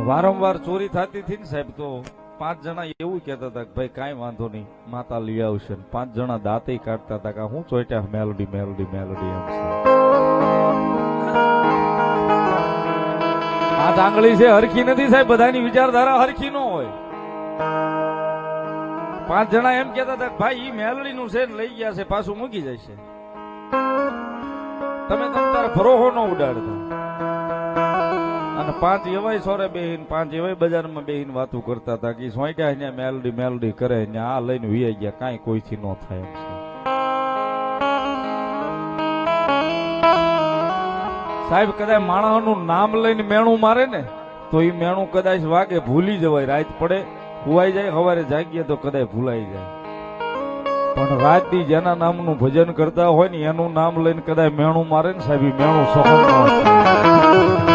વારંવાર ચોરી થતી હતી ને સાહેબ, તો 5 જણા એવું કહેતા હતા કે ભાઈ કાંઈ વાંધો નહીં, માતા લઈ આવશે. 5 જણા દાંતે કાઢતા હતા કે હું ચોટ્યા મેલોડી મેલોડી મેલોડી એમ છે. આ આંગળી છે હરખી નથી સાહેબ, બધાની વિચારધારા હરખી ન હોય. 5 જણા એમ કહેતા હતા કે ભાઈ ઈ મેલોડી નું છે લઈ ગયા છે, પાછું મૂકી જશે. તમે તાર ભરોહો ન ઉડાડતા. અને 5 એવાય સોરે બેહીન, 5 એવાય બજારમાં બેહીન વાતું કરતા હતા કે સોંટ્યા અહીંયા મેલોડી મેલોડી કરે ને આ લઈને વીઆઈ ગયા, કાંઈ કોઈથી ન થાય એમ છે. સાહેબ કદાચ માણસનું નામ લઈને મેણું મારે ને તો એ મેણું કદાચ વાગે ભૂલી જવાય, રાત પડે ખુવાઈ જાય, સવારે જાગીએ તો કદાચ ભૂલાઈ જાય. પણ રાતથી જેના નામનું ભજન કરતા હોય ને એનું નામ લઈને કદાચ મેણું મારે ને સાહેબ, મેણું સફળ ન થાય.